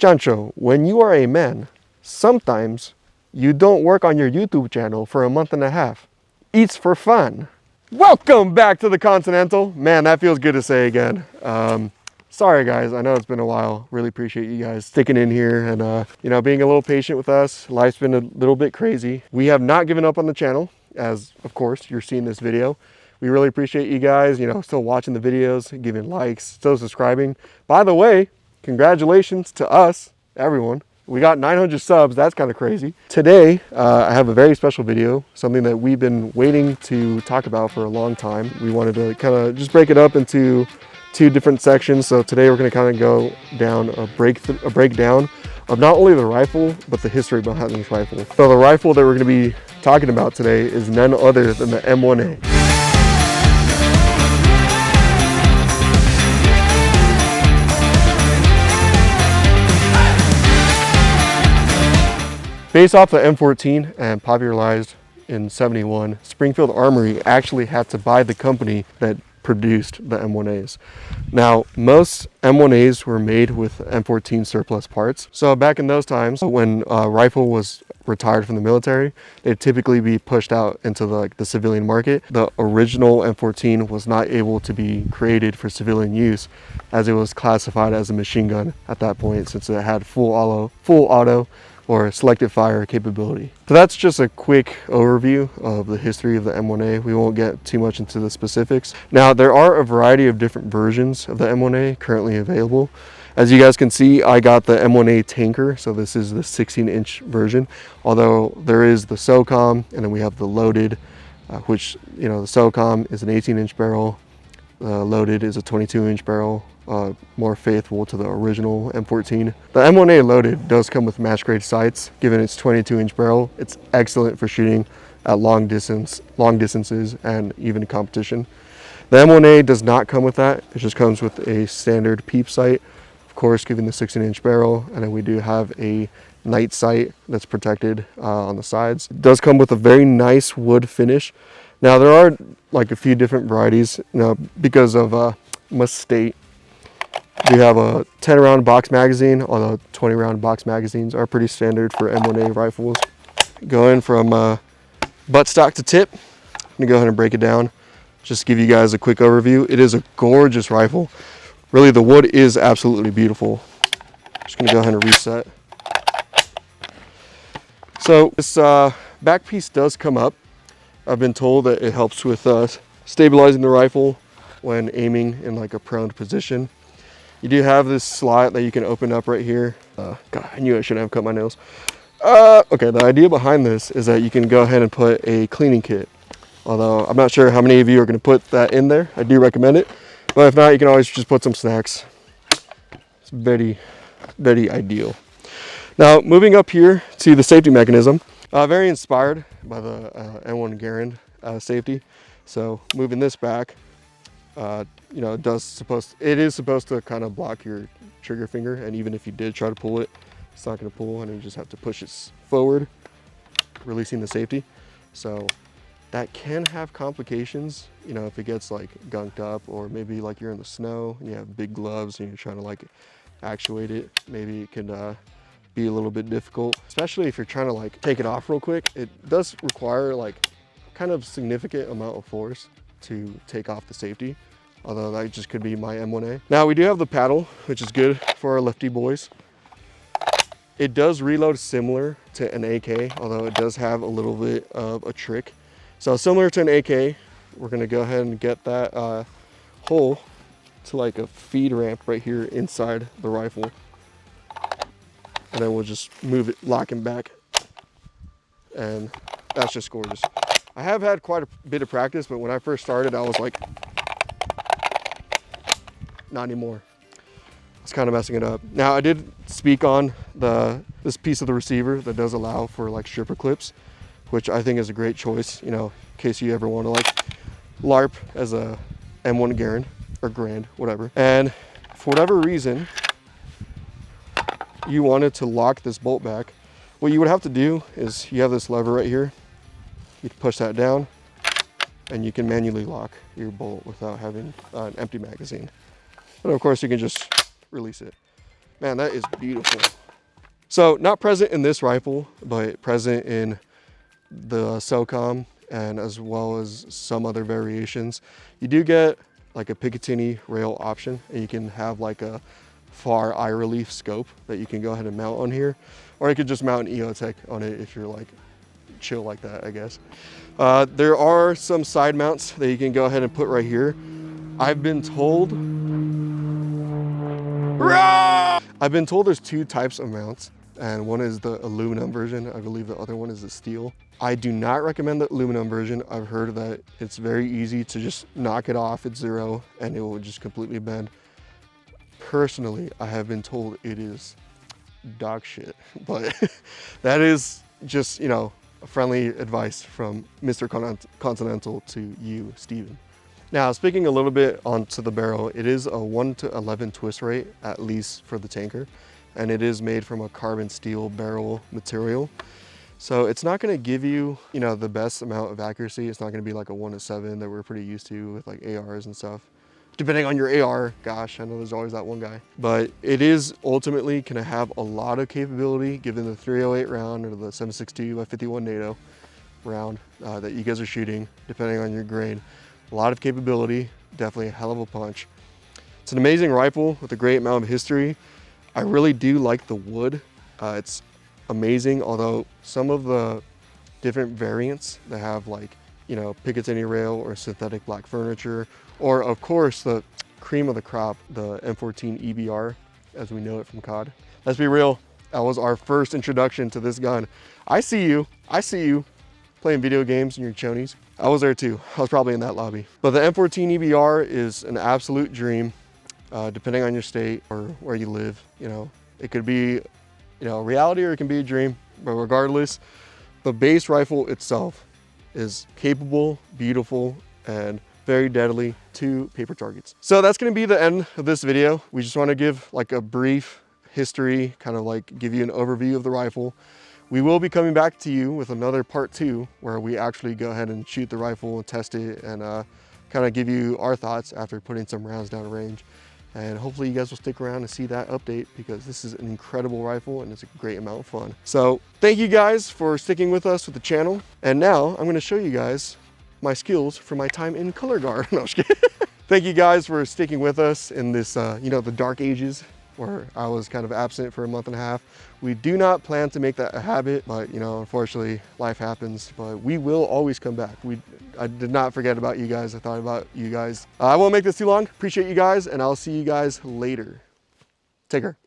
Chancho, when you are a man, sometimes you don't work on your YouTube channel for a month and a half. It's for fun. Welcome back to the Continental. Man, that feels good to say again. Sorry guys, I know it's been a while. Really appreciate you guys sticking in here and being a little patient with us. Life's been a little bit crazy. We have not given up on the channel, as of course you're seeing this video. We really appreciate you guys, still watching the videos, giving likes, still subscribing. By the way, congratulations to us, everyone. We got 900 subs, that's kind of crazy. Today, I have a very special video, something that we've been waiting to talk about for a long time. We wanted to kind of just break it up into two different sections. So today we're going to kind of go down a breakdown of not only the rifle, but the history behind this rifle. So the rifle that we're going to be talking about today is none other than the M1A. Based off the M14 and popularized in '71, Springfield Armory actually had to buy the company that produced the M1As. Now, most M1As were made with M14 surplus parts. So back in those times, when a rifle was retired from the military, they'd typically be pushed out into the civilian market. The original M14 was not able to be created for civilian use, as it was classified as a machine gun at that point, since it had full auto or selective fire capability. So that's just a quick overview of the history of the M1A. We won't get too much into the specifics. Now, there are a variety of different versions of the M1A currently available. As you guys can see, I got the M1A Tanker, so this is the 16-inch version, although there is the SOCOM, and then we have the Loaded, which, the SOCOM is an 18-inch barrel, Loaded is a 22-inch barrel, more faithful to the original M14. The M1A Loaded does come with match grade sights. Given its 22-inch barrel, it's excellent for shooting at long distances and even competition. The M1A does not come with that. It just comes with a standard peep sight, of course, given the 16-inch barrel, and then we do have a night sight that's protected on the sides. It does come with a very nice wood finish. Now, there are a few different varieties, because of must state. We have a 10-round box magazine, although 20-round box magazines are pretty standard for M1A rifles. Going from buttstock to tip, I'm gonna go ahead and break it down. Just to give you guys a quick overview. It is a gorgeous rifle. Really, the wood is absolutely beautiful. Just gonna go ahead and reset. So this back piece does come up. I've been told that it helps with stabilizing the rifle when aiming in a prone position. You do have this slot that you can open up right here. God, I knew I shouldn't have cut my nails. Okay, the idea behind this is that you can go ahead and put a cleaning kit. Although I'm not sure how many of you are going to put that in there. I do recommend it. But if not, you can always just put some snacks. It's very, very ideal. Now, moving up here to the safety mechanism. Very inspired by the M1 Garand safety. So moving this back, it is supposed to kind of block your trigger finger, and even if you did try to pull it, it's not going to pull, and you just have to push it forward, releasing the safety. So that can have complications, if it gets gunked up, or maybe you're in the snow and you have big gloves and you're trying to actuate it. Maybe it could be a little bit difficult, especially if you're trying to take it off real quick. It does require kind of significant amount of force to take off the safety, although that just could be my M1A. Now, we do have the paddle, which is good for our lefty boys. It does reload similar to an AK, although it does have a little bit of a trick. So similar to an AK, we're gonna go ahead and get that hole to a feed ramp right here inside the rifle. And then we'll just move it, lock him back. And that's just gorgeous. I have had quite a bit of practice, but when I first started, I was not anymore. I was kind of messing it up. Now, I did speak on this piece of the receiver that does allow for stripper clips, which I think is a great choice, in case you ever want to LARP as a M1 Garand or Grand, whatever. And for whatever reason, you wanted to lock this bolt back, what you would have to do is you have this lever right here. You can push that down and you can manually lock your bolt without having an empty magazine. But of course you can just release it. Man, that is beautiful. So not present in this rifle, but present in the SOCOM and as well as some other variations. You do get like a Picatinny rail option, and you can have like a far eye relief scope that you can go ahead and mount on here, or you could just mount an EOTech on it if you're like chill like that, I guess. There are some side mounts that you can go ahead and put right here. I've been told there's two types of mounts, and one is the aluminum version. I believe the other one is the steel. I do not recommend the aluminum version. I've heard that it's very easy to just knock it off at zero and it will just completely bend. Personally, I have been told it is dog shit, but that is just, you know, a friendly advice from Mr. Continental to you, Steven. Now, speaking a little bit onto the barrel, it is a 1:11 twist rate, at least for the tanker, and it is made from a carbon steel barrel material. So it's not gonna give you, you know, the best amount of accuracy. It's not gonna be like a 1:7 that we're pretty used to with like ARs and stuff. Depending on your AR, gosh, I know there's always that one guy. But it is ultimately gonna have a lot of capability given the 308 round or the 7.62 by 51 NATO round that you guys are shooting, depending on your grade. A lot of capability, definitely a hell of a punch. It's an amazing rifle with a great amount of history. I really do like the wood. It's amazing, although some of the different variants that have like, you know, Picatinny rail or synthetic black furniture, or of course the cream of the crop, the M14 EBR as we know it from COD. Let's be real, that was our first introduction to this gun. I see you playing video games in your chonies. I was there too. I was probably in that lobby. But the M14 EBR is an absolute dream, depending on your state or where you live. You know, it could be, you know, reality or it can be a dream. But regardless, the base rifle itself is capable, beautiful, and very deadly to paper targets. So that's gonna be the end of this video. We just wanna give like a brief history, kind of like give you an overview of the rifle. We will be coming back to you with another part 2 where we actually go ahead and shoot the rifle and test it and kind of give you our thoughts after putting some rounds down range. And hopefully you guys will stick around and see that update because this is an incredible rifle and it's a great amount of fun. So thank you guys for sticking with us with the channel. And now I'm gonna show you guys my skills from my time in color guard. No, I'm just kidding. Thank you guys for sticking with us in this, you know, the dark ages where I was kind of absent for a month and a half. We do not plan to make that a habit, but you know, unfortunately life happens, but we will always come back. I did not forget about you guys. I thought about you guys. I won't make this too long. Appreciate you guys and I'll see you guys later. Take care.